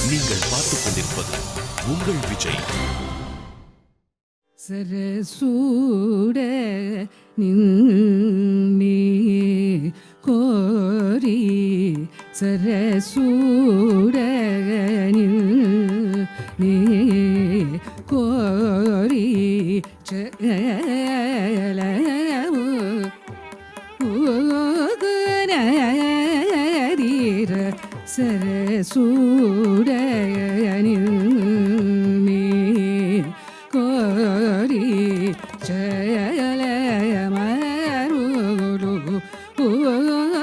நீங்கள் பார்த்துக் கொண்டிருப்பது உங்கள் விஜய். சரசூட நின்னே கோரி சரசூட நின்னே கோரி சலமுதீர சரசூட நின்னே கோரி சலமருடு உகரதீர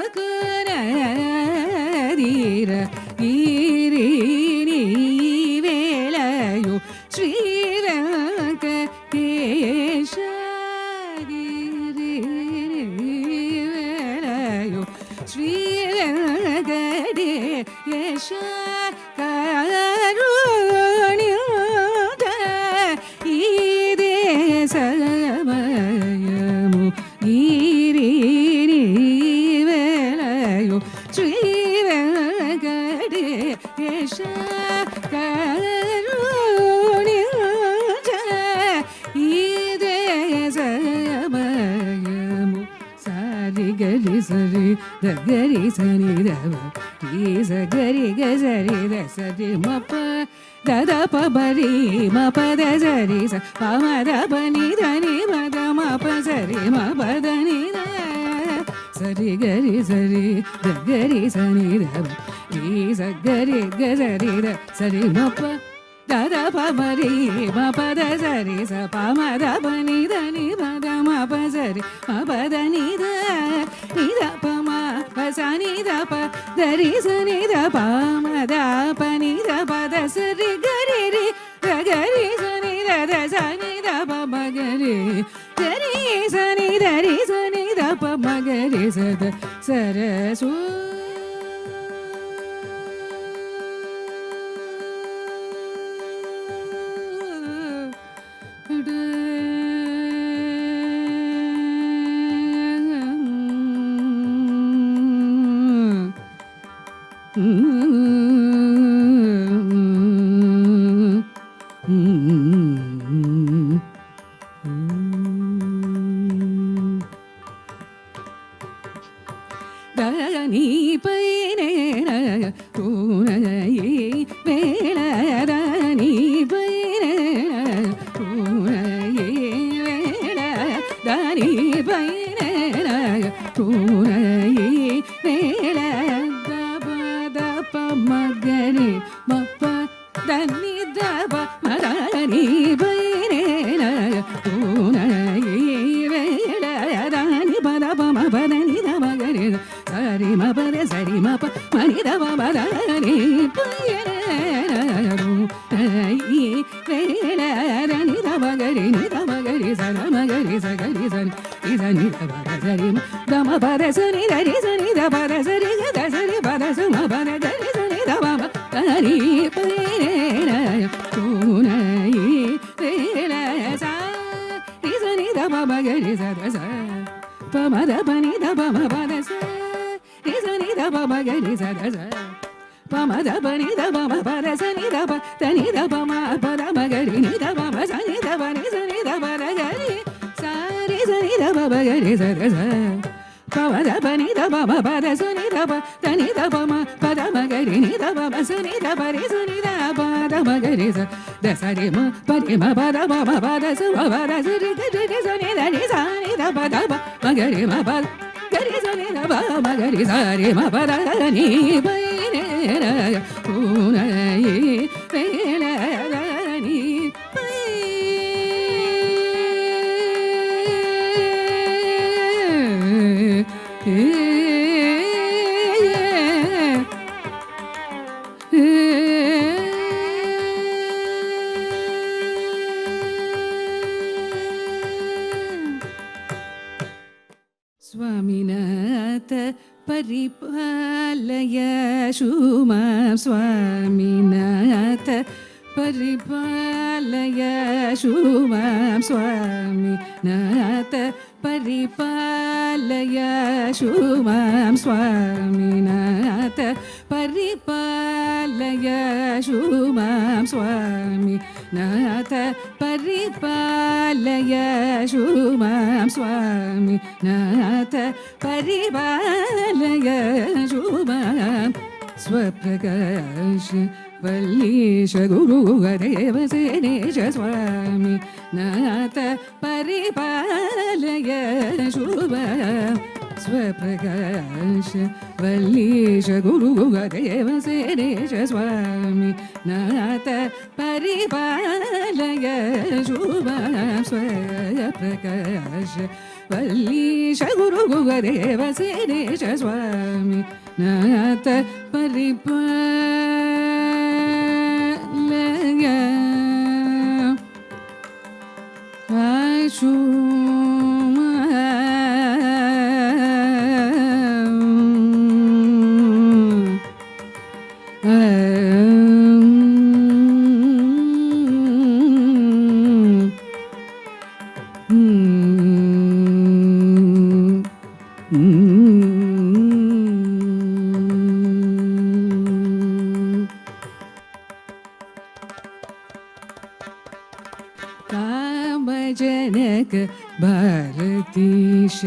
ஈரினி வேளையோ ஸ்ரீ வெங்கடேஷ வேளையோ ஸ்ரீ வெங்கடேஷ സമയമു ഈരീരി വേളയോ ശ്രീ വെങ്കടേശ കരുണ്യ ഇതേ സമയമു സാരി ഗരി സരി ദഗരി സനി ദവ ഈ സഗരി ഗരി ദ സരി മപ దద పబరి మ పద సరి స పమ ద పని ధని మద మ ప సరి మ పద ని ద సరి గరి సరి ద గరి సని ద ఈ స గరి గ సరి ద సరి మ ప దద పబరి మ పద సరి స పమ ద పని ధని మద మ ప సరి మ పద ని ద ప మ ప స ని ద ప దరి స ని ద ప మ ద ప ని ద ప ద సరి గరి రి ద గరి స ని ద ద స ని ద ప మ గరి గరి స ని ద రి స ని ద ప మ గరి స ద సరసు దని పైనే పూనయి వేళ దని పైనే పూనయి వేళ దని పైనే పూనయి వేళ దప దప మగరి మప దని దప మదని పైనే పూనయి వేళ దని పదప మపదని దమగరి సరి మ పద సరి మ ప మని ద మ ద ని పయరు ఈ వేళ దని ద మగరి ని ద మగరి స న మగరి స గరి స ని స ని ద పద సరి ద మ పద స ని ద రి స ని ద పద సరి గ ద సరి పద స మ పద గరి స ని ద మ ద ని పయర పూనయి వేళ స ని స ని ద మ మగరి స ద స ప మ ద ప ని ద ప మ పద స ని స ని ద ప మ గరి స ద స ప మ ద ప ని ద ప మ ప ద స ని ద ప ద ని ద ప మ ప ద మ గరి ని ద ప మ స ని ద ప ని స ని ద ప ద గరి స రి స ని ద ప మ గరి స ద స ప మ ద ప ని ద ప మ ప ద స ని ద ప ద ని ద ప మ ప ద మ గరి ని ద ప మ స ని ద ప రి స ని ద ప ద మ గరి స ద స రి మ ప రి మ ప ద ప మ ప ద స మ ప ద స రి గ రి స ని ద రి స ని ద ప ద ప మ గరి మ ప గరి స ని ద ప మ గరి స రి మ ప ద ని ప ని ర పూనయి వేళ ని ప स्वामिनाथ परिपालय शुमां स्वामिनाथ परिपालय शुमां स्वामिनाथ परिपालय शुमां स्वामिनाथ परिपालय शुमां स्वामी नाथ परिपालय शुमां स्वामी नाथ परिपालय शुमां स्वप्रकाश वल्लीश गुरुदेव सेनेश स्वामी नाथ परिपालय शुभां स्वप्रकाश वल्लीश गुरुदेव सेनेश स्वामी नाथ परिपालय शुभां स्वप्रकाश वल्लीश गुरुदेव सेनेश स्वामी नाथ परिपालय कामजनक भारतीश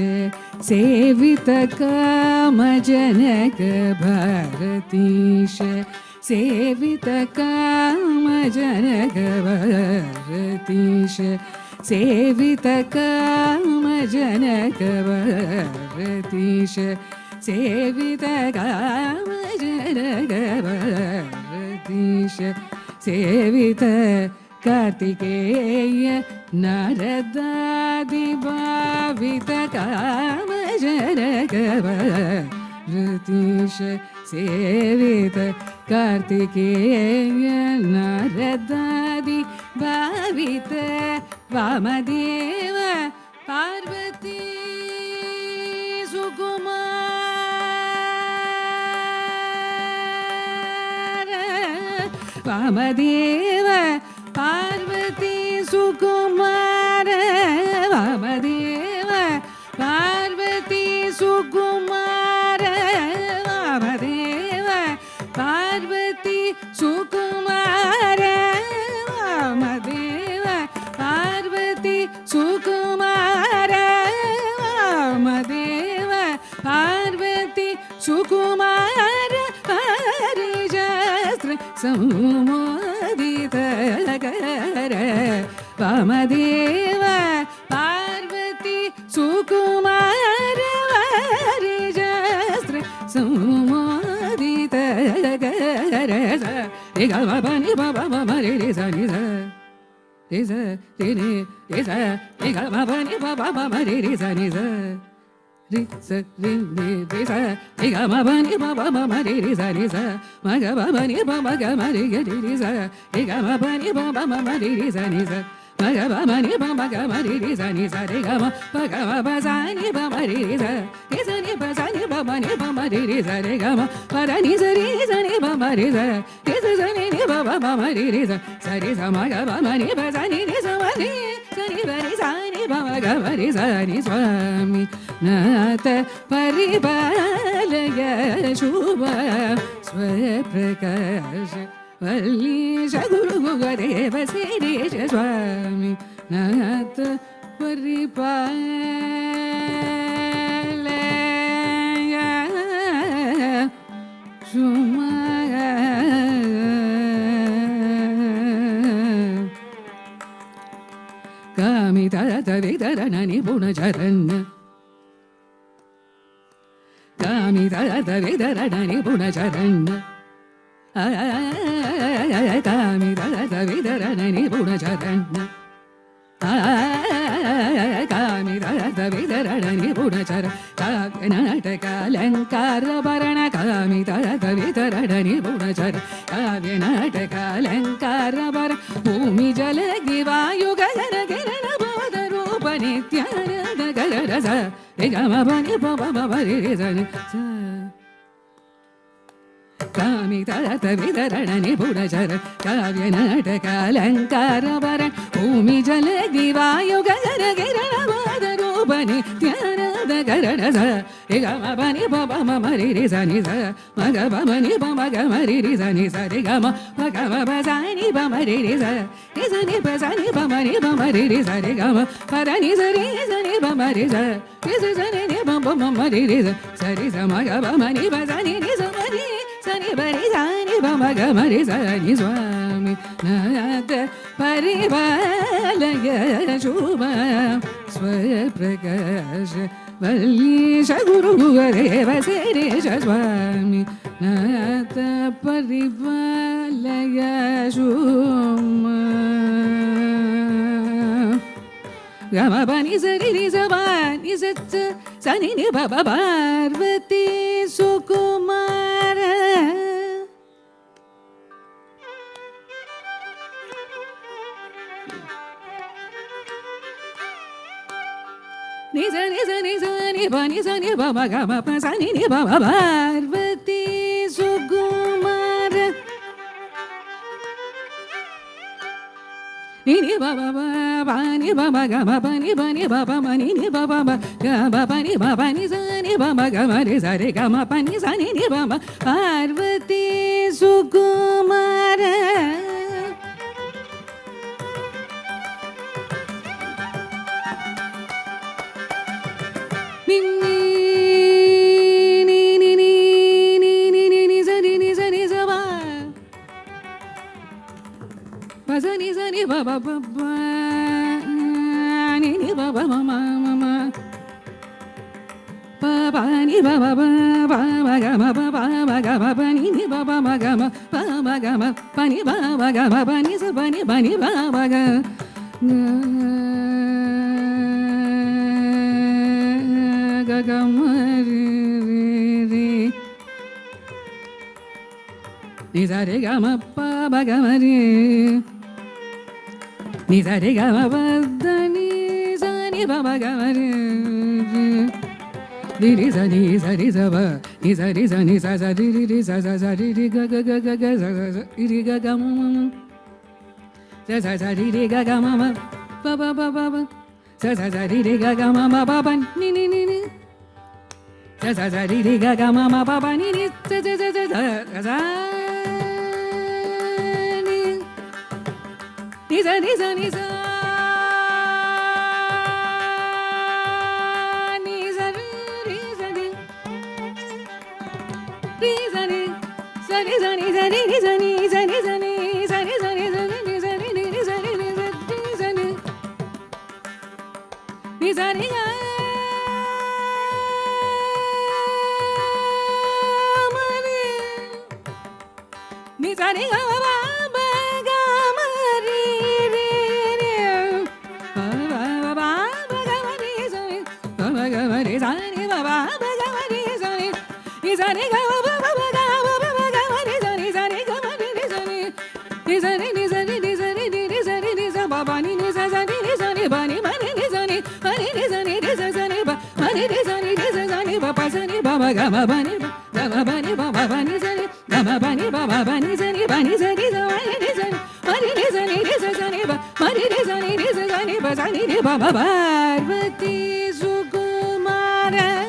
सेवित कामजनक भारतीश सेवित कामजनक भारतीश सेवित कामजनक भारतीश सेवित कामजनक भारतीश सेवित कार्तिकेय नारदादि भावित कामजनक भारतीश सेवित कार्तिकेय नारदादि भावित वामदेव पार्वती सुकुमार वामदेव पार्वती सुकुमार वामदेव पार्वती सुकुमार वामदेव पार्वती सुकुमार वामदेव पार्वती सुकुमार वामदेव पार्वती सुकुमार हरिशास्त्र संमोदित कर वामदेव पार्वती सुकुमार हरिशास्त्र संमोदित कर रे ग म प नि प प म रे रे सा नि सा रे सा रे रे रे सा रे ग म प नि प प म रे रे सा नि सा रे सा रे रे रे सा रे ग म प नि प प म रे रे सा नि सा म ग प म नि प म ग म रे ग रे रे सा रे ग म प नि प प म रे रे सा नि सा म ग प म नि प म ग म रे रे सा नि सा रे ग म प ग म प सा नि प म रे रे सा रे सा नि प सा नि प म नि प म रे रे सा रे ग म प द नि सा रे सा नि प म रे सा रे सा सा नि नि प प म म रे रे सा सा रे सा म ग प म नि प सा नि रे सा म रे सा नि प रे सा नि प म ग म रे सा नि स्वामी नाथ परिपालय शुभ स्वप्रकाश वल्लीश गुरुदेव श्रीश स्वामी नाथ परिपालय शुभ कामिता तवितरण निपुणचरण कामिता तवितरण निपुणचरण कामिता तवितरण निपुणचरण कामिता तवितरण निपुणचरण काव्यनाटकालङ्कारभरण कामिता तवितरण निपुणचरण काव्यनाटकालङ्कारभरण भूमि जल दिवायु गगन किरण बोध रूप नित्यानन्द गररस रे ग म प नि प प म रे रे सा नि सा कामिता तवितरण निपुणचरण काव्यनाटकालङ्कारभरण भूमि जल दिवायु गगन किरण बोध रूप bani tiara da garada sa re ga ma bani ba ba ma ma re re sa ni sa ma ga ba ma ni ba ma ga ma re re sa ni sa re ga ma ga ma ba sa ni ba ma re re sa ni ba sa ni ba ma re re sa re ga ma pa da ni sa ni ba ma re sa ni ba ba ma ma re re sa re sa ma ga ba ma ni ba sa ni sa ma ni sa ni ba re sa ni ba ma ga ma re sa ni swami nath परिपालय शुभ स्वप्रकाश वल्लीश गुरुदेव शिरीश स्वामी नाथ परिपालय शुभ गम पनि सरि नि सनि सच्च सनि नि ब पार्वती सुकुमार ni sa ni ba ni sa ni ba ma ga ma pa sa ni ba ma Parvati Sukumar ni ba ba ba ni ba ma ga ma pa ni ba ba ma ni ba ba ma ga ba pa ni sa ni ba ma ga ma re sa re ga ma pa ni sa ni ba ma Parvati Sukumar ni ba ba ba ba ni ba ba ma ma ma ba ba ni ba ba ba ba ma ga ma ba ba ma ga ma ba ni ba ba ma ga ma pa ni ba ma ga ma ba ni sa ba ni ba ma ga ga ga ma re re ni sa re ga ma pa ba ga ma re ni sa re ga ma pa da ni sa ni ba ma ga ma re ni sa ba ni sa ni sa ri sa ri ga ga ga ga ga sa ri ga ga ma sa ri ga ga ma ba ba ba ba ba sa ri ga ga ma ba ba ni sa ri ga ga ma ba ba ni sa ni sa ni sa ni sa ni sa ri sa ni ri sa ni sa ni sa ni sa ni sa ni sa ni sa ni sa ni sa ni sa ni sa ni ni sa ni ni sa ni ni sa ni ga ma ni ni sa ni ga ba Parvati Sukumara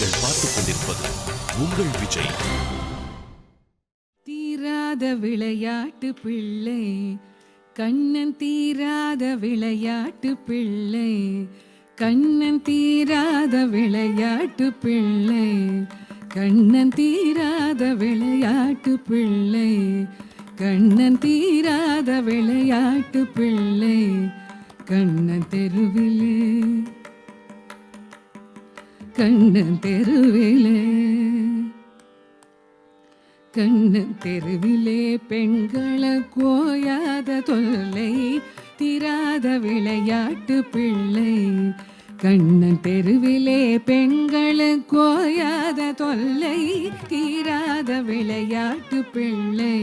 நீங்கள் பார்த்துக் கொண்டிருப்பது உங்கள் விஜய். தீராத விளையாட்டு பிள்ளை கண்ணன், தீராத விளையாட்டு பிள்ளை கண்ணன், தீராத விளையாட்டு பிள்ளை கண்ணன், தீராத விளையாட்டு பிள்ளை கண்ணன், தீராத விளையாட்டு பிள்ளை கண்ணன் தெருவிலே, கண்ணன் தெருவிலே, கண்ணன் தெருவிலே பெண்களை கோயாத தொல்லை, தீராத விளையாட்டு பிள்ளை கண்ணன் தெருவிலே பெண்களை கோயாத தொல்லை, தீராத விளையாட்டு பிள்ளை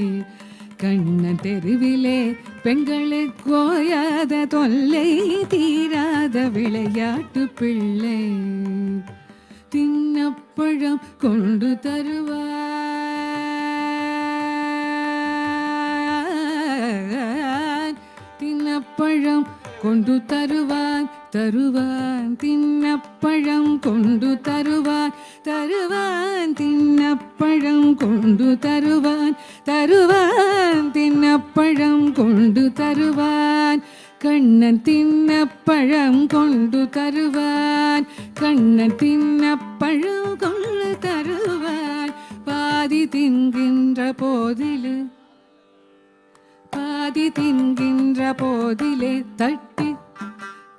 கண்ணன் தெருவிலே பெண்களை கோயாத தொல்லை, தீராத விளையாட்டு பிள்ளை. தின்னப்பழம் கொண்டு தருவான், தின்னப்பழம் கொண்டு தருவான், தருவான் தின்னப்பழம் கொண்டு தருவான், தருவான் தின்னப்பழம் கொண்டு தருவான், தருவான் தின்னப்பழம் கொண்டு தருவான், கண்ணன் தின்னப்பழம் கொண்டு தருவான், கண்ணன் தின்னப்பழம் கொண்டு தருவான். பாதி தின்கின்ற போதிலே, பாதி தின்கின்ற போதிலே தட்டி,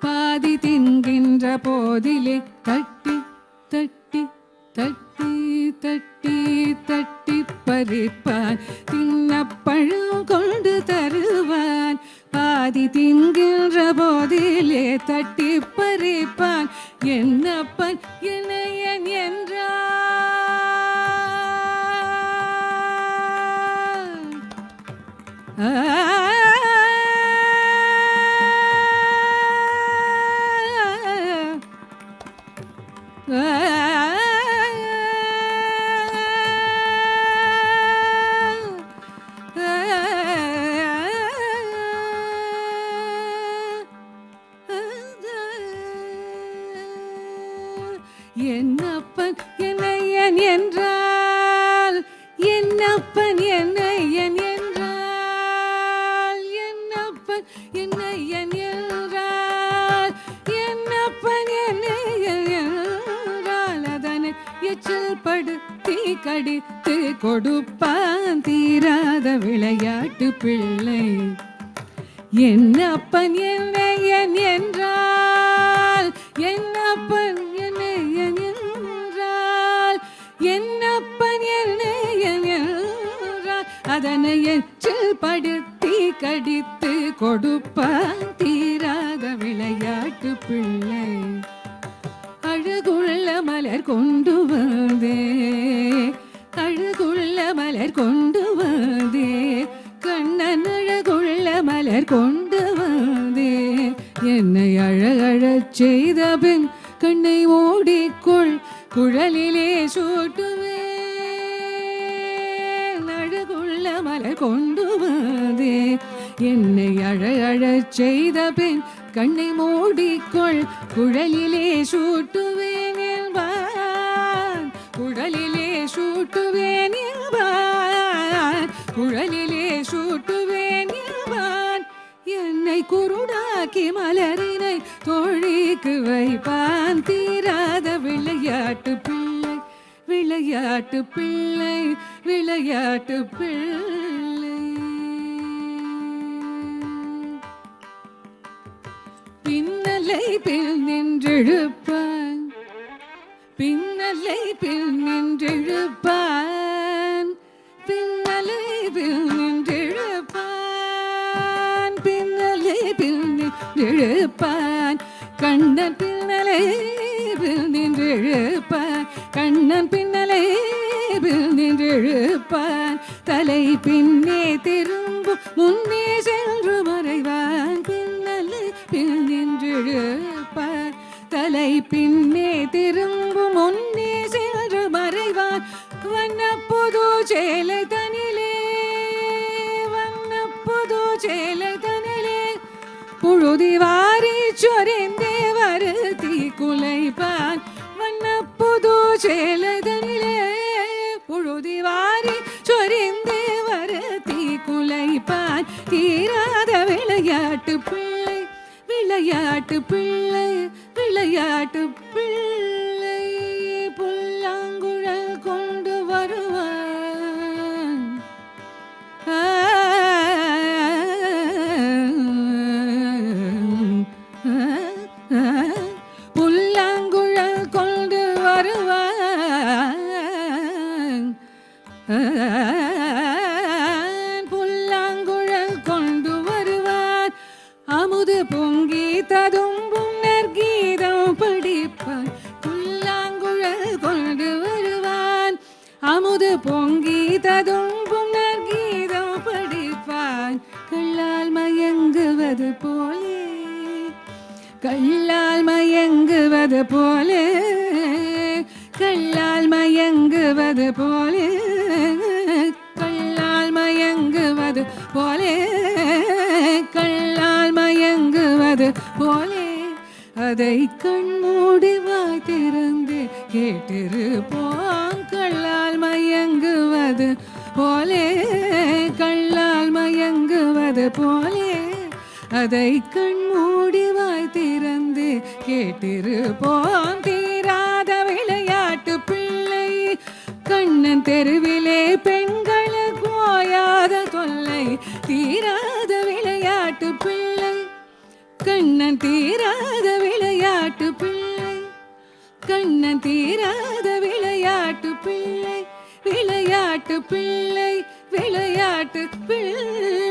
பாதி தின்கின்ற போதிலே தட்டி தட்டி தட்டி தட்டி தட்டி பறிப்பான், தின்னப்பழம் கொண்டு தருவான். பாதி தின்கின்ற போதிலே தட்டி பறிப்பான், என்னப்பன் என்னையன் என்றான். என்னப்பன் என்னையன் என்றால், என்னப்பன் என்னையன் என்றால், என்னப்பன் என்னையன் என்றால், என்னப்பன் என்னையன் என்றால், அதனை எச்சில் படுத்தி கடித்து கொடுப்பான், தீராத விளையாட்டு பிள்ளை. என்னப்பன் என்னையன் என்றால், என்னப்பன் என்னையன் என்றால், என்னப்பன் என்னையன் என்றால், அதனை எச்சில் படுத்தி கடித்து கொடுப்பான், தீராத விளையாட்டு பிள்ளை. அழகுள்ள மலர் கொண்டு வந்தே, அழகுள்ள மலர் கொண்டு வந்தே, கண்ணன் அழகுள்ள மலர் கொண்டு வந்தே, என்னை அழகழச் செய்த பின் கண்ணை மூடிக்கொள், குழலிலே சூட்டுவேன். அழகுள்ள மலர் கொண்டு வந்தே, என்னை அழகழச் செய்த பின் கண்ணை மூடிக்கொள், குழலிலே சூட்டுவேன் என்பான், குழலிலே சூட்டுவேன் என்பான், குழலிலே சூட்டுவேன் என்பான். என்னை குருடாக்கி மலரினை தோழிக்கு வைப்பான், தீராத விளையாட்டு பிள்ளை, விளையாட்டு பிள்ளை, விளையாட்டு பிள்ளை. பின்னலை பில் நின்றெழுப்பான், பின்னலை பில் நின்றெழுப்பான், பின்னலை பில் நின்றெழுப்பான், பின்னலை பில் நின்றெழுப்பான், கண்ணன் பின்னலை பில் நின்றெழுப்பான், கண்ணன் பின்னலை பில் நின்றெழுப்பான், தலை பின்னே திரும்பும் முன்னே சென்று மறைவான், பின்னலை பில் நின்றெழுப்பான், தலை பின்னே திரும்பும் முன்னே சென்று மறைவான். வண்ணப்புது சேலை தனிலே, வண்ணப்புது சேலை தனிலே, புழுதி வாரி சொரிந்தே வருத்தி குலைப்பான், வண்ணப்புது சேலதனிலே புழுதி வாரி சொரிந்து வரத்தி குலைப்பான் தீராத விளையாட்டு பிள்ளை விளையாட்டு பிள்ளை விளையாட்டு பிள்ளை புல்லாங்குழல் கொண்டு வருவான் புல்லாங்குழல் கொண்டு வருவான் புல்லாங்குழல் கொண்டு வருவான் அமுது பொங்கி ததும்பும் நற்கீதம் படிப்பான் புல்லாங்குழல் கொண்டு வருவான் அமுது பொங்கி ததும்பும் நற்கீதம் படிப்பான் கள்ளால் மயங்குவது போலே கள்ளால் மயங்குவது போலே கள்ளால் மயங்குவது போலே கள்ளால் மயங்குவது போலே கள்ளால் மயங்குவது போலே அதை கண்மூடி வாய் திறந்து கேட்டிருப்போம் கள்ளால் மயங்குவது போலே கள்ளால் மயங்குவது போலே அதை கண்மூடி வாய் திறந்து கேட்டிருப்போம் தீராத விளையாட்டு பிள்ளை கண்ணன் தெருவிலே பெண்களுக்கு ஓயாத தொல்லை தீராத விளையாட்டு பிள்ளை கண்ணன் தீராத விளையாட்டு பிள்ளை கண்ணன் தீராத விளையாட்டு பிள்ளை விளையாட்டு பிள்ளை விளையாட்டு பிள்ளை